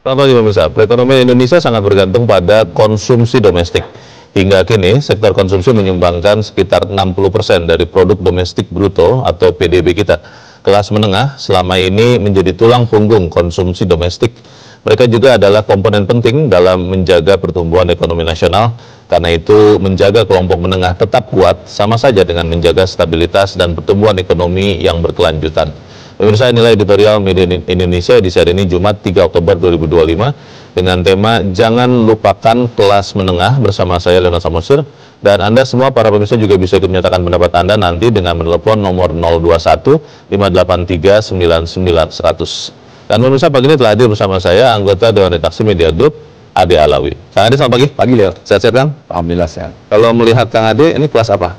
Selamat pagi pemirsa. Perekonomian Indonesia sangat bergantung pada konsumsi domestik. Hingga kini, sektor konsumsi menyumbangkan sekitar 60% dari produk domestik bruto atau PDB kita. Kelas menengah selama ini menjadi tulang punggung konsumsi domestik. Mereka juga adalah komponen penting dalam menjaga pertumbuhan ekonomi nasional. Karena itu, menjaga kelompok menengah tetap kuat sama saja dengan menjaga stabilitas dan pertumbuhan ekonomi yang berkelanjutan. Pemirsa, inilah editorial Media Indonesia di hari ini Jumat 3 Oktober 2025 dengan tema Jangan Lupakan Kelas Menengah bersama saya Leonard Samosir, dan Anda semua para pemirsa juga bisa ikut menyatakan pendapat Anda nanti dengan menelepon nomor 021 583 99 100. Dan pemirsa, pagi ini telah hadir bersama saya anggota Dewan Redaksi Media Group Ade Alawi. Kang Ade, selamat pagi. Pagi, Leo. Sehat-sehat kan? Alhamdulillah sehat. Kalau melihat Kang Ade, ini kelas apa?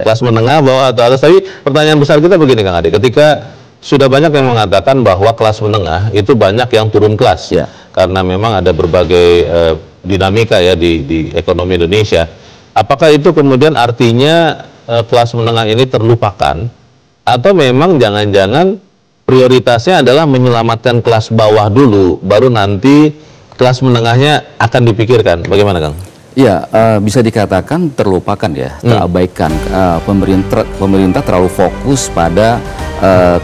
Kelas menengah, bawah, atau atas? Tapi pertanyaan besar kita begini, Kang Ade. Ketika sudah banyak yang mengatakan bahwa kelas menengah itu banyak yang turun kelas. Ya. Karena memang ada berbagai dinamika ya di ekonomi Indonesia. Apakah itu kemudian artinya kelas menengah ini terlupakan? Atau memang jangan-jangan prioritasnya adalah menyelamatkan kelas bawah dulu, baru nanti kelas menengahnya akan dipikirkan? Bagaimana, Kang? Iya, bisa dikatakan terlupakan ya, terabaikan. Pemerintah terlalu fokus pada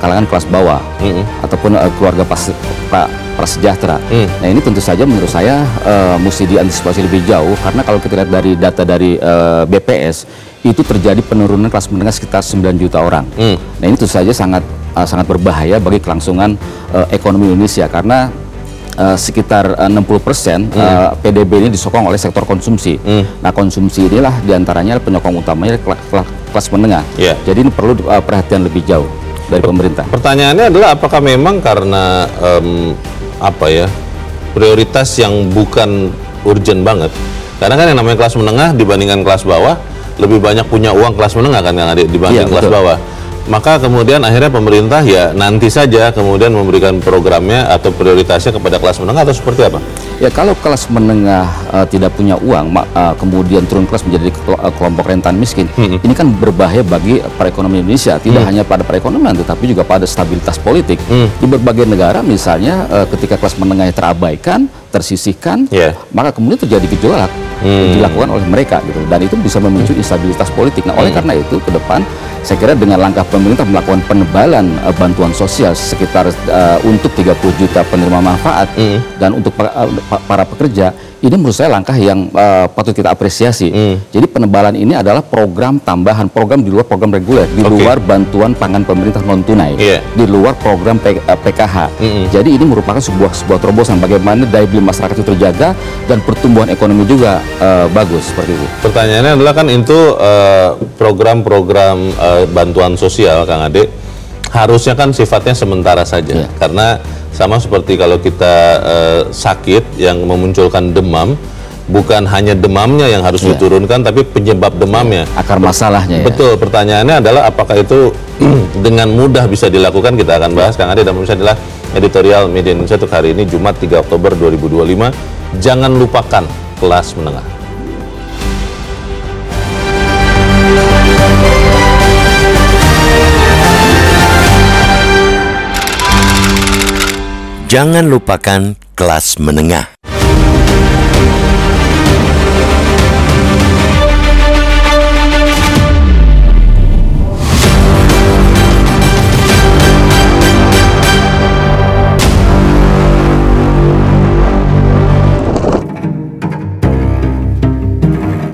kalangan kelas bawah ataupun keluarga prasejahtera. Nah, ini tentu saja menurut saya mesti diantisipasi lebih jauh, karena kalau kita lihat dari data dari BPS itu terjadi penurunan kelas menengah sekitar 9 juta orang. Nah, ini tentu saja sangat berbahaya bagi kelangsungan ekonomi Indonesia, karena sekitar 60% PDB ini disokong oleh sektor konsumsi. Nah, konsumsi inilah diantaranya penyokong utamanya kelas menengah. Jadi ini perlu perhatian lebih jauh dari pemerintah. Pertanyaannya adalah apakah memang karena prioritas yang bukan urgent banget? Karena kan yang namanya kelas menengah dibandingkan kelas bawah lebih banyak punya uang kelas menengah kan yang ada dibanding kelas bawah. Maka kemudian akhirnya pemerintah ya nanti saja kemudian memberikan programnya atau prioritasnya kepada kelas menengah, atau seperti apa? Ya, kalau kelas menengah tidak punya uang, kemudian turun kelas menjadi kelompok rentan miskin, ini kan berbahaya bagi perekonomian Indonesia. Tidak hanya pada perekonomian, tetapi juga pada stabilitas politik. Di berbagai negara misalnya ketika kelas menengahnya terabaikan, tersisihkan, maka kemudian terjadi gejolak dilakukan oleh mereka gitu, dan itu bisa memicu instabilitas politik. Nah, oleh karena itu ke depan saya kira dengan langkah pemerintah melakukan penebalan bantuan sosial sekitar untuk 30 juta penerima manfaat dan untuk para pekerja, ini menurut saya langkah yang patut kita apresiasi. Jadi penebalan ini adalah program tambahan, program di luar program reguler, di luar bantuan pangan pemerintah non tunai, di luar program PKH. Jadi ini merupakan sebuah terobosan bagaimana daya beli masyarakat itu terjaga dan pertumbuhan ekonomi juga bagus seperti itu. Pertanyaannya adalah kan itu program-program bantuan sosial, Kang Ade, harusnya kan sifatnya sementara saja, karena sama seperti kalau kita sakit yang memunculkan demam, bukan hanya demamnya yang harus diturunkan, tapi penyebab demamnya, akar masalahnya. Betul. Pertanyaannya adalah apakah itu dengan mudah bisa dilakukan? Kita akan bahas, Kang Ade, dan pemirsa, adalah editorial Media Indonesia untuk hari ini Jumat 3 Oktober 2025. Jangan lupakan kelas menengah. Jangan lupakan kelas menengah.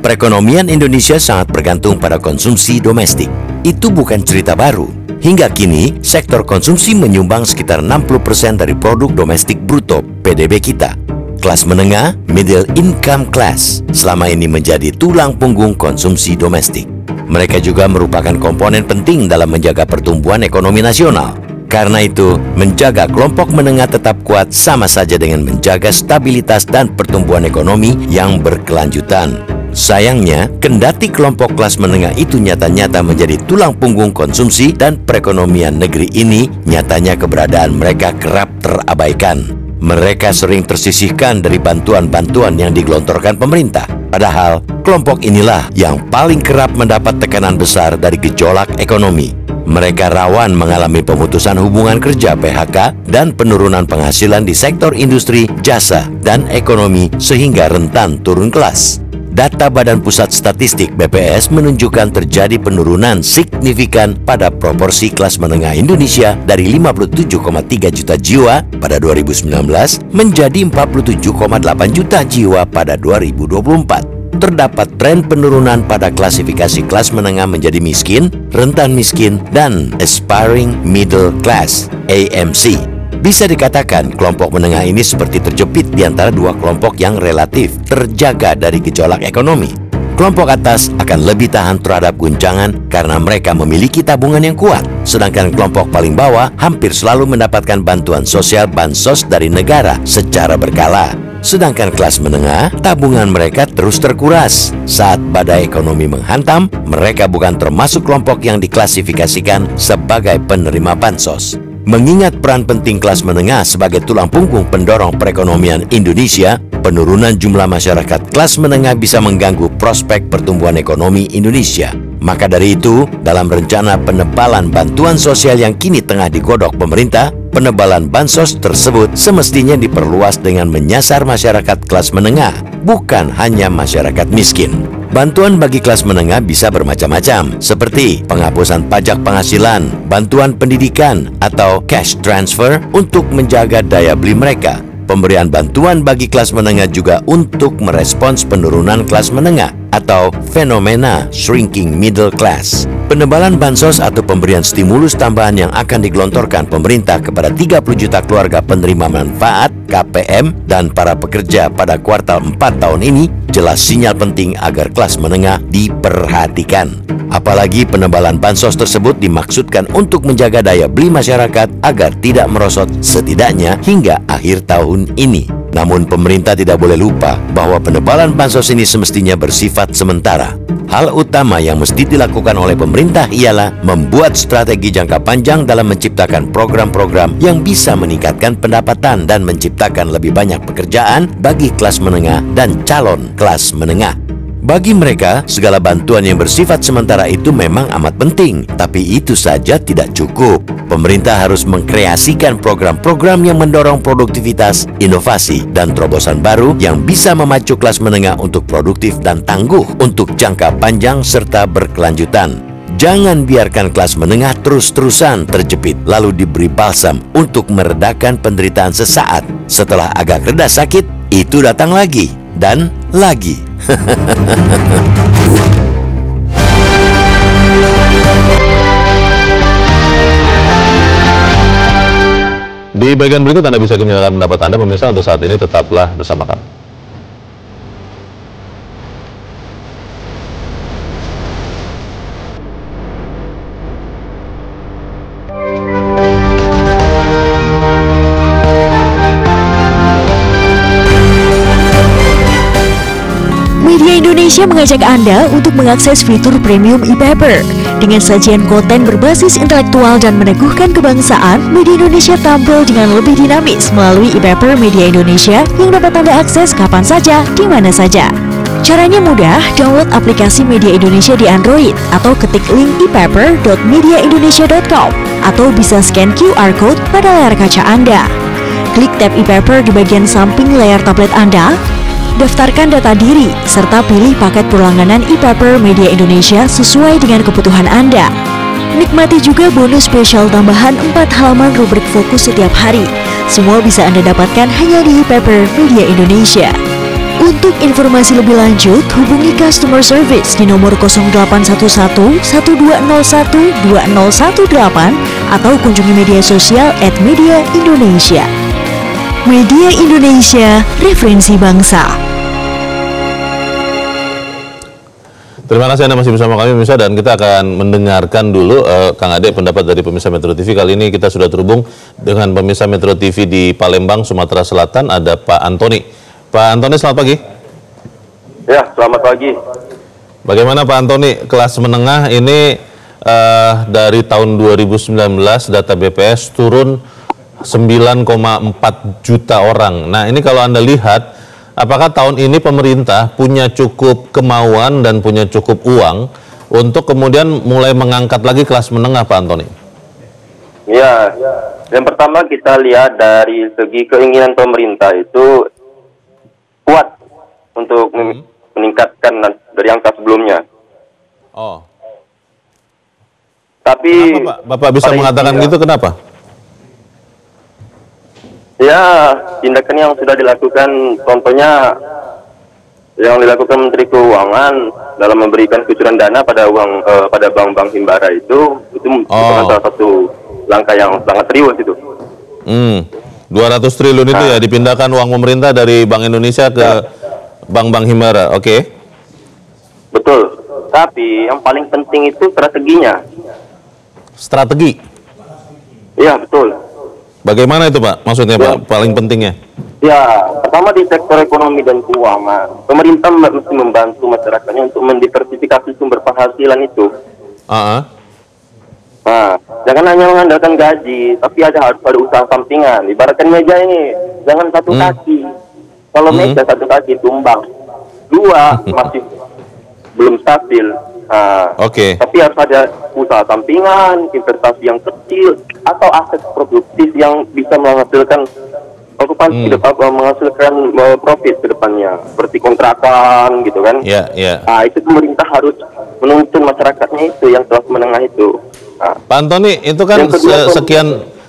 Perekonomian Indonesia sangat bergantung pada konsumsi domestik. Itu bukan cerita baru. Hingga kini, sektor konsumsi menyumbang sekitar 60% dari produk domestik bruto PDB kita. Kelas menengah, middle income class, selama ini menjadi tulang punggung konsumsi domestik. Mereka juga merupakan komponen penting dalam menjaga pertumbuhan ekonomi nasional. Karena itu, menjaga kelompok menengah tetap kuat sama saja dengan menjaga stabilitas dan pertumbuhan ekonomi yang berkelanjutan. Sayangnya, kendati kelompok kelas menengah itu nyata-nyata menjadi tulang punggung konsumsi dan perekonomian negeri ini, nyatanya keberadaan mereka kerap terabaikan. Mereka sering tersisihkan dari bantuan-bantuan yang digelontorkan pemerintah. Padahal, kelompok inilah yang paling kerap mendapat tekanan besar dari gejolak ekonomi. Mereka rawan mengalami pemutusan hubungan kerja (PHK) dan penurunan penghasilan di sektor industri, jasa, dan ekonomi sehingga rentan turun kelas. Data Badan Pusat Statistik (BPS) menunjukkan terjadi penurunan signifikan pada proporsi kelas menengah Indonesia dari 57,3 juta jiwa pada 2019 menjadi 47,8 juta jiwa pada 2024. Terdapat tren penurunan pada klasifikasi kelas menengah menjadi miskin, rentan miskin, dan aspiring middle class (AMC). Bisa dikatakan kelompok menengah ini seperti terjepit di antara dua kelompok yang relatif terjaga dari gejolak ekonomi. Kelompok atas akan lebih tahan terhadap guncangan karena mereka memiliki tabungan yang kuat, sedangkan kelompok paling bawah hampir selalu mendapatkan bantuan sosial bansos dari negara secara berkala. Sedangkan kelas menengah, tabungan mereka terus terkuras. Saat badai ekonomi menghantam, mereka bukan termasuk kelompok yang diklasifikasikan sebagai penerima bansos. Mengingat peran penting kelas menengah sebagai tulang punggung pendorong perekonomian Indonesia, penurunan jumlah masyarakat kelas menengah bisa mengganggu prospek pertumbuhan ekonomi Indonesia. Maka dari itu, dalam rencana penebalan bantuan sosial yang kini tengah digodok pemerintah, penebalan bansos tersebut semestinya diperluas dengan menyasar masyarakat kelas menengah, bukan hanya masyarakat miskin. Bantuan bagi kelas menengah bisa bermacam-macam, seperti penghapusan pajak penghasilan, bantuan pendidikan, atau cash transfer untuk menjaga daya beli mereka. Pemberian bantuan bagi kelas menengah juga untuk merespons penurunan kelas menengah atau fenomena shrinking middle class. Penebalan bansos atau pemberian stimulus tambahan yang akan digelontorkan pemerintah kepada 30 juta keluarga penerima manfaat KPM dan para pekerja pada kuartal 4 tahun ini jelas sinyal penting agar kelas menengah diperhatikan. Apalagi penebalan bansos tersebut dimaksudkan untuk menjaga daya beli masyarakat agar tidak merosot setidaknya hingga akhir tahun ini. Namun pemerintah tidak boleh lupa bahwa penebalan bansos ini semestinya bersifat sementara. Hal utama yang mesti dilakukan oleh pemerintah ialah membuat strategi jangka panjang dalam menciptakan program-program yang bisa meningkatkan pendapatan dan menciptakan lebih banyak pekerjaan bagi kelas menengah dan calon kelas menengah. Bagi mereka, segala bantuan yang bersifat sementara itu memang amat penting, tapi itu saja tidak cukup. Pemerintah harus mengkreasikan program-program yang mendorong produktivitas, inovasi, dan terobosan baru yang bisa memacu kelas menengah untuk produktif dan tangguh untuk jangka panjang serta berkelanjutan. Jangan biarkan kelas menengah terus-terusan terjepit lalu diberi balsam untuk meredakan penderitaan sesaat. Setelah agak reda sakit, itu datang lagi dan lagi. Di bagian berikut Anda bisa menyatakan pendapat Anda, pemirsa. Untuk saat ini tetaplah bersama kami. Media Indonesia mengajak Anda untuk mengakses fitur premium e-paper. Dengan sajian konten berbasis intelektual dan meneguhkan kebangsaan, Media Indonesia tampil dengan lebih dinamis melalui e-paper Media Indonesia yang dapat Anda akses kapan saja, di mana saja. Caranya mudah, download aplikasi Media Indonesia di Android atau ketik link e-paper.mediaindonesia.com atau bisa scan QR Code pada layar kaca Anda. Klik tab e-paper di bagian samping layar tablet Anda. Daftarkan data diri, serta pilih paket berlangganan e-paper Media Indonesia sesuai dengan kebutuhan Anda. Nikmati juga bonus spesial tambahan 4 halaman rubrik fokus setiap hari. Semua bisa Anda dapatkan hanya di e-paper Media Indonesia. Untuk informasi lebih lanjut, hubungi customer service di nomor 0811 1201 2018 atau kunjungi media sosial @mediaindonesia. Media Indonesia, referensi bangsa. Terima kasih Anda masih bersama kami, pemirsa, dan kita akan mendengarkan dulu Kang Ade pendapat dari pemirsa Metro TV. Kali ini kita sudah terhubung dengan pemirsa Metro TV di Palembang, Sumatera Selatan. Ada Pak Antoni. Pak Antoni, selamat pagi. Ya, selamat pagi. Bagaimana Pak Antoni, kelas menengah ini dari tahun 2019 data BPS turun 9,4 juta orang. Nah, ini kalau Anda lihat, apakah tahun ini pemerintah punya cukup kemauan dan punya cukup uang untuk kemudian mulai mengangkat lagi kelas menengah, Pak Antoni? Ya, yang pertama kita lihat dari segi keinginan pemerintah itu kuat untuk meningkatkan dari angka sebelumnya. Oh. Tapi Kenapa, Pak? Bapak bisa mengatakan gitu, kenapa? Ya, tindakan yang sudah dilakukan, contohnya yang dilakukan Menteri Keuangan dalam memberikan kucuran dana pada pada bank-bank himbara itu merupakan salah satu langkah yang sangat serius itu. 200 triliun itu ya dipindahkan uang pemerintah dari Bank Indonesia ke bank-bank himbara, oke? Betul. Tapi yang paling penting itu strateginya. Strategi? Iya, betul. Bagaimana itu, Pak? Maksudnya, Pak, paling pentingnya? Ya, pertama di sektor ekonomi dan keuangan, pemerintah mesti membantu masyarakatnya untuk mendiversifikasi sumber penghasilan itu. Nah, jangan hanya mengandalkan gaji, tapi harus ada usaha sampingan. Ibaratkan meja ini, jangan satu kaki. Kalau meja satu kaki tumbang, dua masih belum stabil. Tapi harus ada usaha sampingan, investasi yang kecil, atau aset produktif yang bisa menghasilkan menghasilkan profit ke depannya, seperti kontrakan gitu kan. Nah, itu pemerintah harus menuntun masyarakatnya itu yang kelas menengah itu. Pak Antoni, itu kan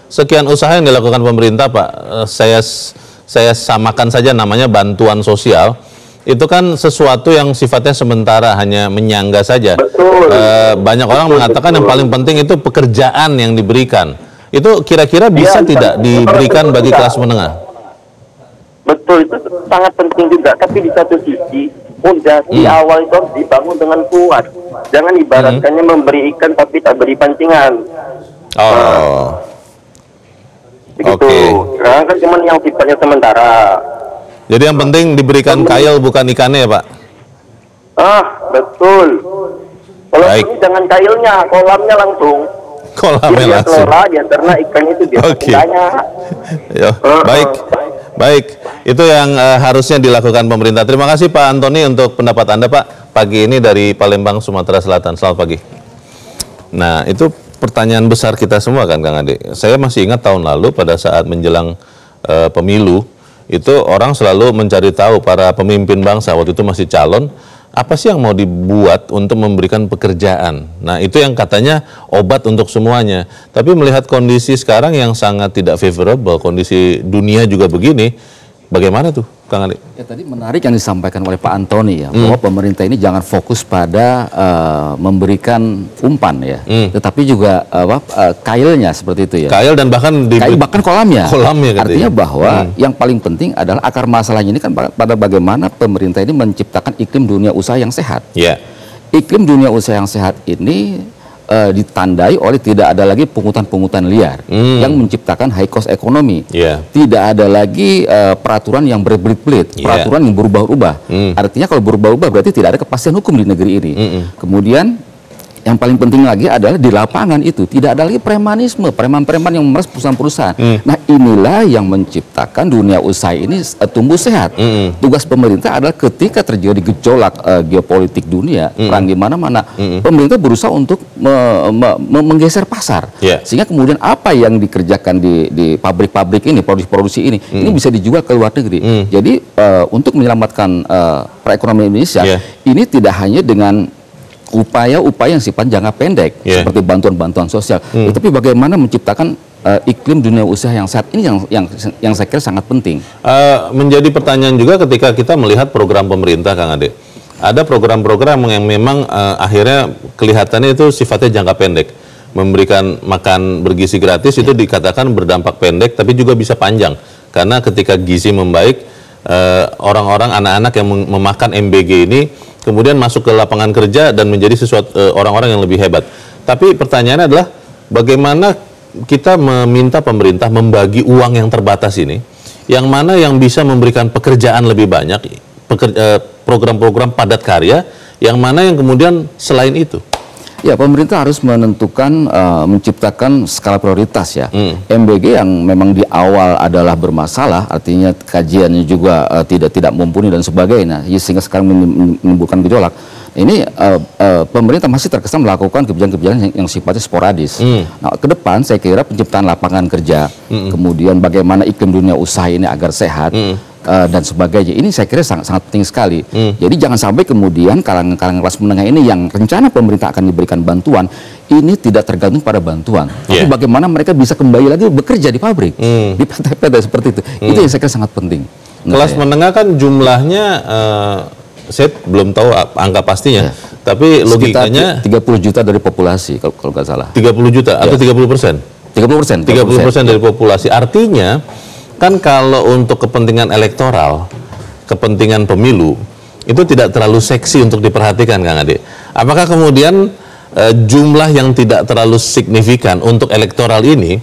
sekian usaha yang dilakukan pemerintah, Pak. Saya samakan saja namanya bantuan sosial. Itu kan sesuatu yang sifatnya sementara, hanya menyangga saja. Banyak orang mengatakan yang paling penting itu pekerjaan yang diberikan. Itu kira-kira bisa tidak diberikan bagi kelas menengah? Betul, itu sangat penting juga. Tapi di satu sisi, di awal itu harus dibangun dengan kuat. Jangan ibaratkannya memberi ikan tapi tak beri pancingan. Begitu. Karena kan cuma yang sifatnya sementara. Jadi yang penting diberikan kail bukan ikannya ya, Pak? Betul. Kalau ini jangan kailnya, kolamnya langsung. Kolamnya langsung. Dia ternak ikannya itu dia Baik. Itu yang harusnya dilakukan pemerintah. Terima kasih Pak Antoni untuk pendapat Anda, Pak. Pagi ini dari Palembang, Sumatera Selatan. Selamat pagi. Nah, itu pertanyaan besar kita semua kan, Kang Ade. Saya masih ingat tahun lalu pada saat menjelang pemilu, itu orang selalu mencari tahu para pemimpin bangsa, waktu itu masih calon, apa sih yang mau dibuat untuk memberikan pekerjaan. Nah, itu yang katanya obat untuk semuanya. Tapi melihat kondisi sekarang yang sangat tidak favorable, kondisi dunia juga begini, bagaimana tuh, Kang Ade? Ya, tadi menarik yang disampaikan oleh Pak Antoni ya, bahwa pemerintah ini jangan fokus pada memberikan umpan ya, tetapi juga kailnya seperti itu ya. Kail dan bahkan bahkan kolamnya. Artinya katanya. bahwa yang paling penting adalah akar masalahnya ini kan pada bagaimana pemerintah ini menciptakan iklim dunia usaha yang sehat. Iklim dunia usaha yang sehat ini ditandai oleh tidak ada lagi pungutan-pungutan liar yang menciptakan high cost ekonomi. Tidak ada lagi peraturan yang berbelit-belit, peraturan yang berubah-ubah. Artinya kalau berubah-ubah berarti tidak ada kepastian hukum di negeri ini. Kemudian yang paling penting lagi adalah di lapangan itu tidak ada lagi premanisme, preman-preman yang memeras perusahaan-perusahaan. Nah, inilah yang menciptakan dunia usaha ini tumbuh sehat. Tugas pemerintah adalah ketika terjadi gejolak geopolitik dunia, perang di mana-mana, pemerintah berusaha untuk menggeser pasar. Sehingga kemudian apa yang dikerjakan di pabrik-pabrik ini, produksi-produksi ini bisa dijual ke luar negeri. Jadi untuk menyelamatkan perekonomian Indonesia, ini tidak hanya dengan upaya-upaya yang sifat jangka pendek seperti bantuan-bantuan sosial, tapi bagaimana menciptakan iklim dunia usaha yang sehat ini yang saya kira sangat penting. Menjadi pertanyaan juga ketika kita melihat program pemerintah, Kang Ade. Ada program-program yang memang akhirnya kelihatannya itu sifatnya jangka pendek. Memberikan makan bergizi gratis itu dikatakan berdampak pendek, tapi juga bisa panjang. Karena ketika gizi membaik, orang-orang, anak-anak yang memakan MBG ini kemudian masuk ke lapangan kerja dan menjadi sesuatu orang-orang yang lebih hebat. Tapi pertanyaannya adalah bagaimana kita meminta pemerintah membagi uang yang terbatas ini, yang mana yang bisa memberikan pekerjaan lebih banyak, program-program padat karya, yang mana yang kemudian selain itu? Ya, pemerintah harus menentukan, menciptakan skala prioritas ya. MBG yang memang di awal adalah bermasalah, artinya kajiannya juga tidak mumpuni dan sebagainya, sehingga sekarang menimbulkan gejolak. Ini pemerintah masih terkesan melakukan kebijakan-kebijakan yang sifatnya sporadis. Nah, ke depan saya kira penciptaan lapangan kerja, kemudian bagaimana iklim dunia usaha ini agar sehat dan sebagainya. Ini saya kira sangat penting sekali. Jadi jangan sampai kemudian kalangan kelas menengah ini yang rencana pemerintah akan diberikan bantuan ini tidak tergantung pada bantuan. Tapi bagaimana mereka bisa kembali lagi bekerja di pabrik, di PT-PT seperti itu. Itu yang saya kira sangat penting. Kelas menengah kan jumlahnya saya belum tahu angka pastinya, tapi logikanya 30 juta dari populasi kalau nggak salah. 30 juta atau 30%? 30% dari populasi. Artinya kan kalau untuk kepentingan elektoral, kepentingan pemilu itu tidak terlalu seksi untuk diperhatikan, Kang Ade. Apakah kemudian jumlah yang tidak terlalu signifikan untuk elektoral ini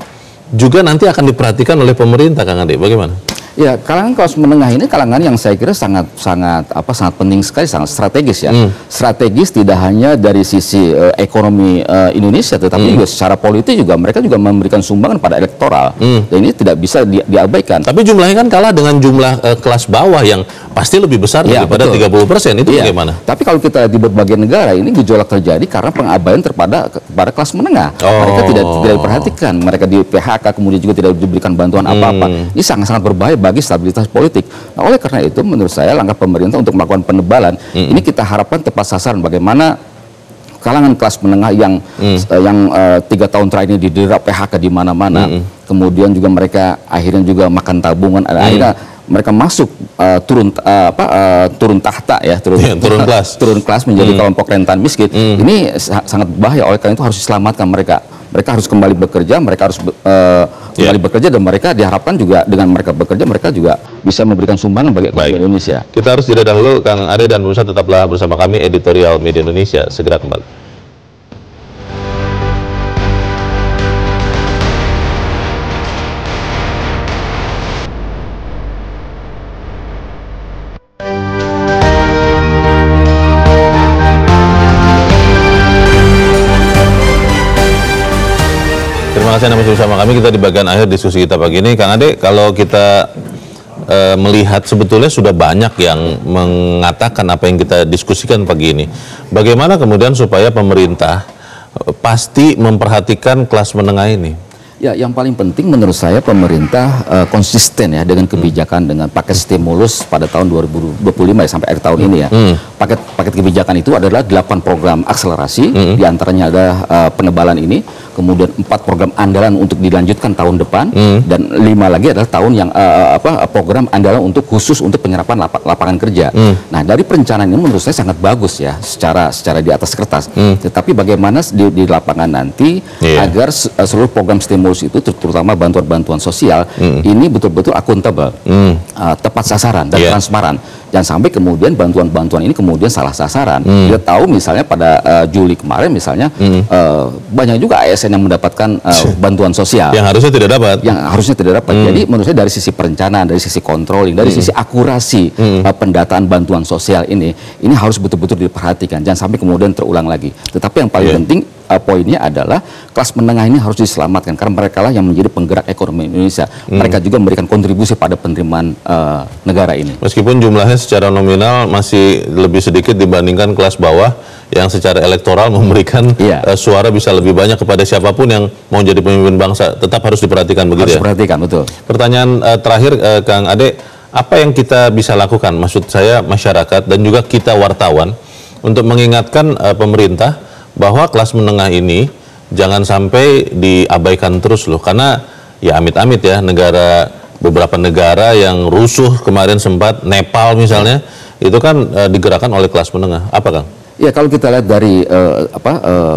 juga nanti akan diperhatikan oleh pemerintah, Kang Ade? Bagaimana? Ya, kalangan kelas menengah ini kalangan yang saya kira sangat penting sekali, sangat strategis ya. Strategis tidak hanya dari sisi ekonomi Indonesia, tetapi juga secara politik juga mereka juga memberikan sumbangan pada elektoral. Dan ini tidak bisa diabaikan. Tapi jumlahnya kan kalah dengan jumlah kelas bawah yang pasti lebih besar daripada 30%. Itu bagaimana? Tapi kalau kita di berbagai negara ini gejolak terjadi karena pengabaian kepada kelas menengah. Mereka tidak diperhatikan, mereka di PHK, kemudian juga tidak diberikan bantuan apa-apa. Ini sangat-sangat berbahaya bagi stabilitas politik. Nah, oleh karena itu menurut saya langkah pemerintah untuk melakukan penebalan ini kita harapkan tepat sasaran. Bagaimana kalangan kelas menengah yang 3 tahun terakhir ini didera PHK di mana-mana, kemudian juga mereka akhirnya juga makan tabungan, akhirnya mereka masuk turun tahta ya, turun kelas menjadi kelompok rentan miskin. Ini sangat bahaya. Oleh karena itu harus diselamatkan mereka. Mereka harus kembali bekerja, mereka harus kembali bekerja, dan mereka diharapkan juga dengan mereka bekerja, mereka juga bisa memberikan sumbangan bagi ekonomi Indonesia. Kita harus jeda dahulu, Kang Ade dan Musa, tetaplah bersama kami, Editorial Media Indonesia. Segera kembali. Terima kasih Anda masih bersama kami. Kita di bagian akhir diskusi kita pagi ini. Kang Ade, kalau kita melihat sebetulnya sudah banyak yang mengatakan apa yang kita diskusikan pagi ini. Bagaimana kemudian supaya pemerintah pasti memperhatikan kelas menengah ini? Ya, yang paling penting menurut saya pemerintah konsisten ya dengan kebijakan, dengan paket stimulus pada tahun 2025 ya, sampai akhir tahun ini ya. Paket kebijakan itu adalah 8 program akselerasi, diantaranya ada penebalan ini, kemudian 4 program andalan untuk dilanjutkan tahun depan, dan 5 lagi adalah tahun yang program andalan untuk khusus untuk penyerapan lapangan kerja. Nah, dari perencanaan ini menurut saya sangat bagus ya, secara di atas kertas. Tetapi bagaimana di lapangan nanti agar seluruh program stimulus itu, terutama bantuan-bantuan sosial, ini betul-betul akuntabel, tepat sasaran dan transparan. Jangan sampai kemudian bantuan-bantuan ini kemudian salah sasaran. Kita tahu misalnya pada Juli kemarin misalnya banyak juga ASN yang mendapatkan bantuan sosial yang harusnya tidak dapat. Jadi menurut saya dari sisi perencanaan, dari sisi controlling, dari sisi akurasi pendataan bantuan sosial ini harus betul-betul diperhatikan. Jangan sampai kemudian terulang lagi. Tetapi yang paling penting poinnya adalah kelas menengah ini harus diselamatkan karena mereka lah yang menjadi penggerak ekonomi Indonesia. Mereka juga memberikan kontribusi pada penerimaan negara ini. Meskipun jumlahnya secara nominal masih lebih sedikit dibandingkan kelas bawah yang secara elektoral memberikan suara bisa lebih banyak kepada siapapun yang mau jadi pemimpin bangsa, tetap harus diperhatikan begitu. Harus diperhatikan, betul. Pertanyaan terakhir, Kang Ade, apa yang kita bisa lakukan, maksud saya masyarakat dan juga kita wartawan, untuk mengingatkan pemerintah bahwa kelas menengah ini jangan sampai diabaikan terus loh, karena ya amit-amit ya, beberapa negara yang rusuh kemarin sempat, Nepal misalnya, itu kan digerakkan oleh kelas menengah. Apa, Kang? Ya, kalau kita lihat dari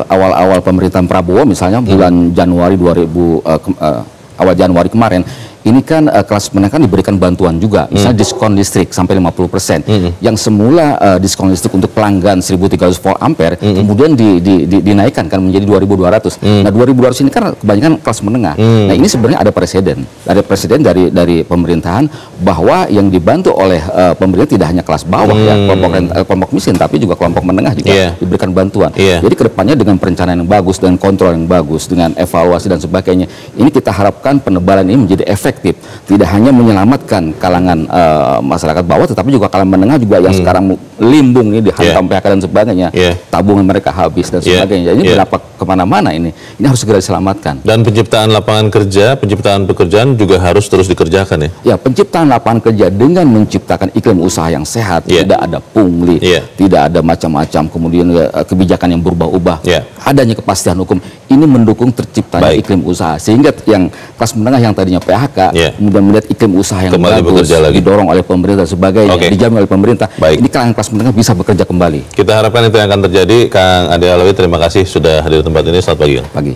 awal-awal pemerintahan Prabowo misalnya bulan Januari awal Januari kemarin, ini kan kelas menengah diberikan bantuan juga, misalnya diskon listrik sampai 50%, yang semula diskon listrik untuk pelanggan 1300 volt ampere, kemudian dinaikkan kan menjadi 2200. Nah, 2200 ini kan kebanyakan kelas menengah. Nah, ini sebenarnya ada presiden dari pemerintahan bahwa yang dibantu oleh pemerintah tidak hanya kelas bawah ya, kelompok miskin, tapi juga kelompok menengah juga diberikan bantuan. Jadi kedepannya dengan perencanaan yang bagus, dengan kontrol yang bagus, dengan evaluasi dan sebagainya, ini kita harapkan penebalan ini menjadi efek efektif. Tidak hanya menyelamatkan kalangan masyarakat bawah, tetapi juga kalangan menengah juga yang sekarang limbung ini dihantam PHK dan sebagainya. Tabungan mereka habis dan sebagainya. Jadi berapa kemana-mana ini harus segera diselamatkan. Dan penciptaan lapangan kerja, penciptaan pekerjaan juga harus terus dikerjakan ya? Ya, penciptaan lapangan kerja dengan menciptakan iklim usaha yang sehat, tidak ada pungli, tidak ada macam-macam, kemudian kebijakan yang berubah-ubah, adanya kepastian hukum, ini mendukung terciptanya iklim usaha. Sehingga yang kelas menengah yang tadinya PHK, kemudian melihat iklim usaha yang bagus, didorong oleh pemerintah dan sebagainya, dijamin oleh pemerintah, ini kalangan kelas menengah bisa bekerja kembali. Kita harapkan itu yang akan terjadi. Kang Ade Alawi, terima kasih sudah hadir di tempat ini. Selamat pagi. Pagi.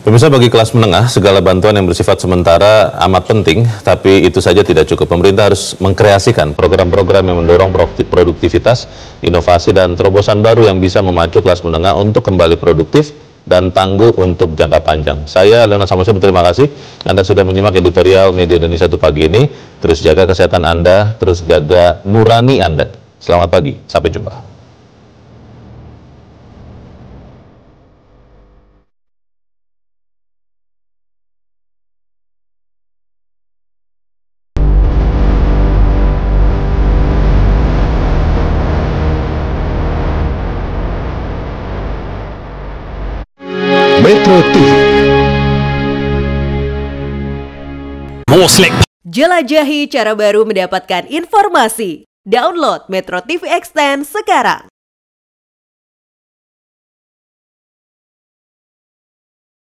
Pemirsa, bagi kelas menengah, segala bantuan yang bersifat sementara amat penting, tapi itu saja tidak cukup. Pemerintah harus mengkreasikan program-program yang mendorong produktivitas, inovasi, dan terobosan baru yang bisa memacu kelas menengah untuk kembali produktif dan tangguh untuk jangka panjang. Saya, Leonard Samuel, berterima kasih. Anda sudah menyimak editorial Media Indonesia itu pagi ini. Terus jaga kesehatan Anda, terus jaga nurani Anda. Selamat pagi, sampai jumpa. Metro TV. Jelajahi cara baru mendapatkan informasi. Download Metro TV Extend sekarang.